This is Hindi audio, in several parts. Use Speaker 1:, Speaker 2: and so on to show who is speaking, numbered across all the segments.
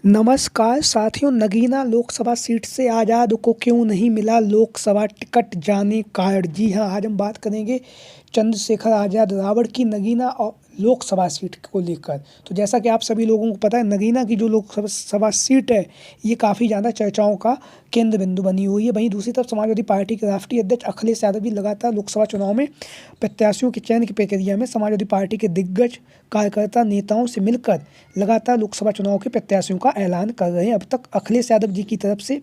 Speaker 1: नमस्कार साथियों, नगीना लोकसभा सीट से आज़ाद को क्यों नहीं मिला लोकसभा टिकट, जाने कारण। जी हाँ, आज हम बात करेंगे चंद्रशेखर आज़ाद रावण की नगीना और लोकसभा सीट को लेकर। तो जैसा कि आप सभी लोगों को पता है, नगीना की जो लोकसभा सभा सीट है, ये काफ़ी ज़्यादा चर्चाओं का केंद्र बिंदु बनी हुई है। वहीं दूसरी तरफ समाजवादी पार्टी के राष्ट्रीय अध्यक्ष अखिलेश यादव भी लगातार लोकसभा चुनाव में प्रत्याशियों के चयन की प्रक्रिया में समाजवादी पार्टी के दिग्गज कार्यकर्ता नेताओं से मिलकर लगातार लोकसभा चुनाव के प्रत्याशियों का ऐलान कर रहे हैं। अब तक अखिलेश यादव जी की तरफ से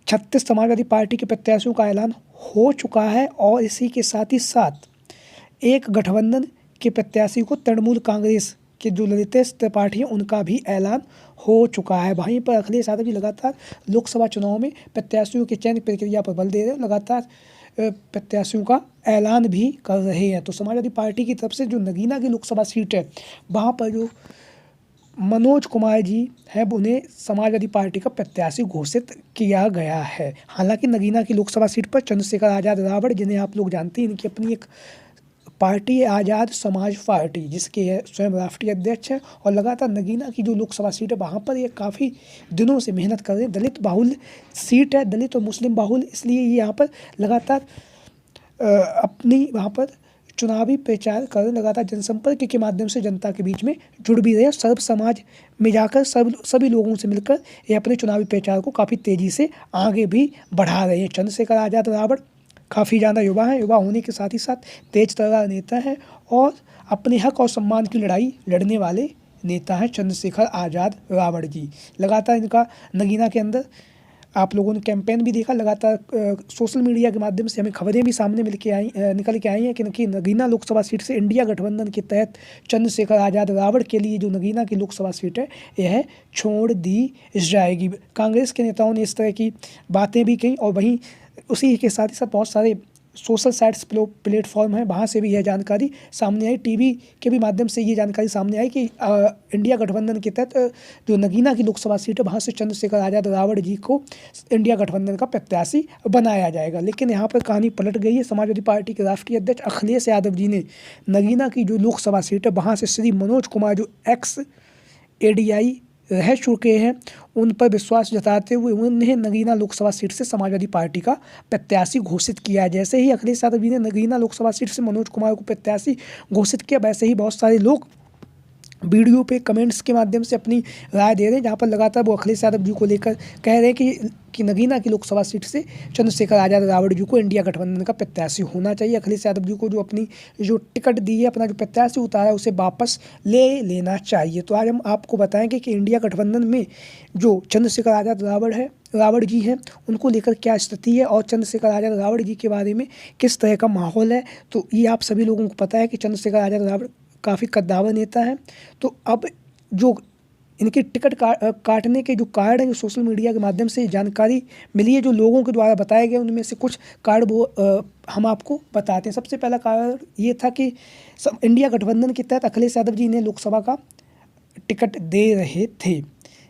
Speaker 1: 36 समाजवादी पार्टी के प्रत्याशियों का ऐलान हो चुका है और इसी के साथ ही साथ एक गठबंधन के प्रत्याशी को तृणमूल कांग्रेस के जो ललितेश त्रिपाठी हैं उनका भी ऐलान हो चुका है। वहीं पर अखिलेश यादव जी लगातार लोकसभा चुनाव में प्रत्याशियों के चयन प्रक्रिया पर बल दे रहे हैं, लगातार प्रत्याशियों का ऐलान भी कर रहे हैं। तो समाजवादी पार्टी की तरफ से जो नगीना की लोकसभा सीट है, वहाँ पर जो मनोज कुमार जी हैं, उन्हें समाजवादी पार्टी का प्रत्याशी घोषित किया गया है। हालांकि नगीना की लोकसभा सीट पर चंद्रशेखर आज़ाद रावण, जिन्हें आप लोग जानते हैं, इनकी अपनी एक पार्टी है आज़ाद समाज पार्टी, जिसके स्वयं राष्ट्रीय अध्यक्ष हैं और लगातार नगीना की जो लोकसभा सीट है वहाँ पर ये काफ़ी दिनों से मेहनत कर रहे हैं। दलित बाहुल सीट है, दलित और मुस्लिम बाहुल, इसलिए ये यहाँ पर लगातार अपनी वहाँ पर चुनावी प्रचार कर लगातार जनसंपर्क के माध्यम से जनता के बीच में जुड़ भी रहे। सर्व समाज में जाकर सभी लोगों से मिलकर ये अपने चुनावी प्रचार को काफ़ी तेज़ी से आगे भी बढ़ा रहे हैं। चंद्रशेखर आज़ाद रावण काफ़ी ज़्यादा युवा हैं, युवा होने के साथ ही साथ तेज तर्रार नेता हैं और अपने हक और सम्मान की लड़ाई लड़ने वाले नेता हैं चंद्रशेखर आज़ाद रावण जी। लगातार इनका नगीना के अंदर आप लोगों ने कैंपेन भी देखा, लगातार सोशल मीडिया के माध्यम से हमें खबरें भी सामने निकल के आई हैं कि नगीना लोकसभा सीट से इंडिया गठबंधन के तहत चंद्रशेखर आज़ाद रावण के लिए जो नगीना की लोकसभा सीट है यह छोड़ दी जाएगी। कांग्रेस के नेताओं ने इस तरह की बातें भी कही और वहीं उसी के साथ ही साथ बहुत सारे सोशल साइट्स प्लेटफॉर्म हैं, वहाँ से भी यह जानकारी सामने आई। टीवी के भी माध्यम से ये जानकारी सामने आई कि इंडिया गठबंधन के तहत जो नगीना की लोकसभा सीट है वहाँ से चंद्रशेखर आज़ाद रावण जी को इंडिया गठबंधन का प्रत्याशी बनाया जाएगा। लेकिन यहाँ पर कहानी पलट गई है। समाजवादी पार्टी के राष्ट्रीय अध्यक्ष अखिलेश यादव जी ने नगीना की जो लोकसभा सीट है वहाँ से श्री मनोज कुमार, जो एक्स ADI रह चुके हैं, उन पर विश्वास जताते हुए उन्हें नगीना लोकसभा सीट से समाजवादी पार्टी का प्रत्याशी घोषित किया। जैसे ही अखिलेश यादव जी ने नगीना लोकसभा सीट से मनोज कुमार को प्रत्याशी घोषित किया, वैसे ही बहुत सारे लोग वीडियो पे कमेंट्स के माध्यम से अपनी राय दे रहे हैं, जहाँ पर लगातार वो अखिलेश यादव जी को लेकर कह रहे हैं कि नगीना की लोकसभा सीट से चंद्रशेखर आज़ाद रावण जी को इंडिया गठबंधन का प्रत्याशी होना चाहिए। अखिलेश यादव जी को जो अपनी जो टिकट दी है, अपना जो प्रत्याशी उतारा है, उसे वापस ले लेना चाहिए। तो आज हम आपको बताएंगे कि इंडिया गठबंधन में जो चंद्रशेखर आज़ाद रावण जी हैं, उनको लेकर क्या स्थिति है और चंद्रशेखर आज़ाद रावण जी के बारे में किस तरह का माहौल है। तो ये आप सभी लोगों को पता है कि चंद्रशेखर आज़ाद रावण काफ़ी कद्दावर नेता हैं। तो अब जो इनके टिकट काटने के जो कारण है, जो सोशल मीडिया के माध्यम से जानकारी मिली है, जो लोगों के द्वारा बताए गए, उनमें से कुछ कारण वो हम आपको बताते हैं। सबसे पहला कारण ये था कि इंडिया गठबंधन के तहत अखिलेश यादव जी इन्हें लोकसभा का टिकट दे रहे थे।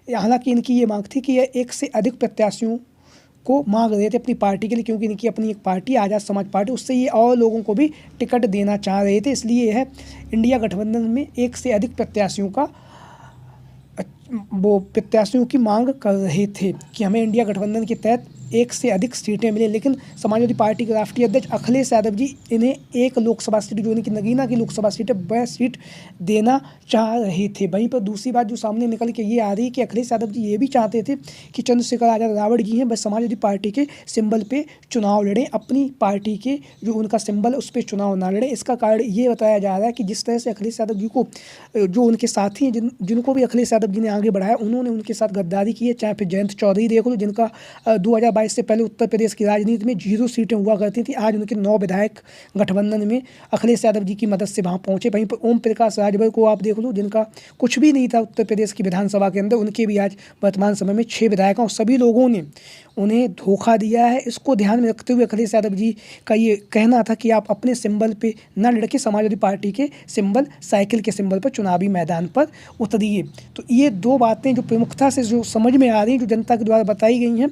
Speaker 1: हालांकि इनकी ये मांग थी कि यह एक से अधिक प्रत्याशियों को मांग रहे थे अपनी पार्टी के लिए, क्योंकि इनकी अपनी एक पार्टी आज़ाद समाज पार्टी, उससे ये और लोगों को भी टिकट देना चाह रहे थे। इसलिए यह इंडिया गठबंधन में एक से अधिक प्रत्याशियों की मांग कर रहे थे कि हमें इंडिया गठबंधन के तहत एक से अधिक सीटें मिले। लेकिन समाजवादी पार्टी के राष्ट्रीय अध्यक्ष अखिलेश यादव जी इन्हें एक लोकसभा सीट, जो इनकी नगीना की लोकसभा सीट है, वह सीट देना चाह रहे थे। वहीं पर दूसरी बात जो सामने निकल के ये आ रही है कि अखिलेश यादव जी ये भी चाहते थे कि चंद्रशेखर आज़ाद रावण जी हैं वह समाजवादी पार्टी के सिंबल पे चुनाव लड़ें, अपनी पार्टी के जो उनका सिंबल है उस पर चुनाव ना लड़ें। इसका कारण ये बताया जा रहा है कि जिस तरह से अखिलेश यादव जी को जो उनके साथी हैं, जिनको भी अखिलेश यादव जी ने आगे बढ़ाया, उन्होंने उनके साथ गद्दारी की है। चाहे फिर जयंत चौधरी देख लो, जिनका 2022 से पहले उत्तर प्रदेश की राजनीति में 0 सीटें हुआ करती थी, आज उनके 9 विधायक गठबंधन में अखिलेश यादव जी की मदद से वहाँ पहुँचे। वहीं पर ओम प्रकाश राजभर को आप देख लो, जिनका कुछ भी नहीं था उत्तर प्रदेश की विधानसभा के अंदर, उनके भी आज वर्तमान समय में 6 विधायक हैं और सभी लोगों ने उन्हें धोखा दिया है। इसको ध्यान में रखते हुए अखिलेश यादव जी का ये कहना था कि आप अपने सिंबल पे न लड़के समाजवादी पार्टी के सिंबल, साइकिल के सिंबल पर चुनावी मैदान पर उतरिए। तो ये दो बातें जो प्रमुखता से जो समझ में आ रही हैं, जो जनता के द्वारा बताई गई हैं,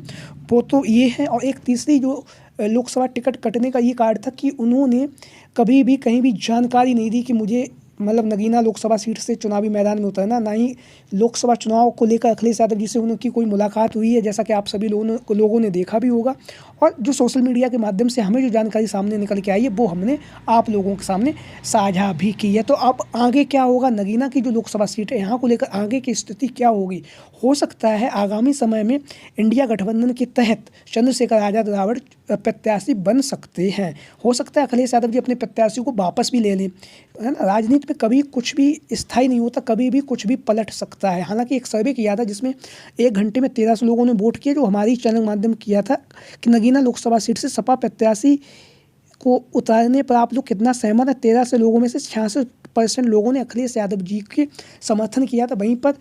Speaker 1: वो तो ये है। और एक तीसरी जो लोकसभा टिकट कटने का ये कारण था कि उन्होंने कभी भी कहीं भी जानकारी नहीं दी कि मुझे मतलब नगीना लोकसभा सीट से चुनावी मैदान में उतरना, ना ही लोकसभा चुनाव को लेकर अखिलेश यादव जी से उनकी कोई मुलाकात हुई है, जैसा कि आप सभी लोगों ने देखा भी होगा। और जो सोशल मीडिया के माध्यम से हमें जो जानकारी सामने निकल के आई है वो हमने आप लोगों के सामने साझा भी की है। तो अब आगे क्या होगा, नगीना की जो लोकसभा सीट है यहाँ को लेकर आगे की स्थिति क्या होगी, हो सकता है आगामी समय में इंडिया गठबंधन के तहत चंद्रशेखर आज़ाद रावड़ प्रत्याशी बन सकते हैं। हो सकता है अखिलेश यादव जी अपने प्रत्याशी को वापस भी ले लें, है ना। राजनीति में कभी कुछ भी स्थायी नहीं होता, कभी भी कुछ भी पलट सकता है। हालांकि एक सर्वे किया था जिसमें 1 घंटे में 1300 लोगों ने वोट किया, जो हमारी चैनल माध्यम किया था कि नगीना लोकसभा सीट से सपा प्रत्याशी को उतारने पर आप लोग कितना सहमत है। 1300 लोगों में से 66% लोगों ने अखिलेश यादव जी के समर्थन किया था। वहीं पर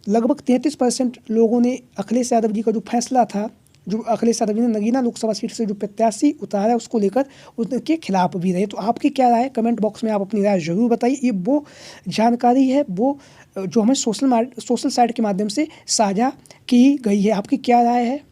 Speaker 1: लगभग 33% लोगों ने अखिलेश यादव जी का जो फैसला था, जो अखिलेश यादव जी ने नगीना लोकसभा सीट से जो प्रत्याशी उतारा है उसको लेकर उनके खिलाफ भी रहे। तो आपकी क्या राय है, कमेंट बॉक्स में आप अपनी राय जरूर बताइए। ये वो जानकारी है वो जो हमें सोशल साइट के माध्यम से साझा की गई है। आपकी क्या राय है?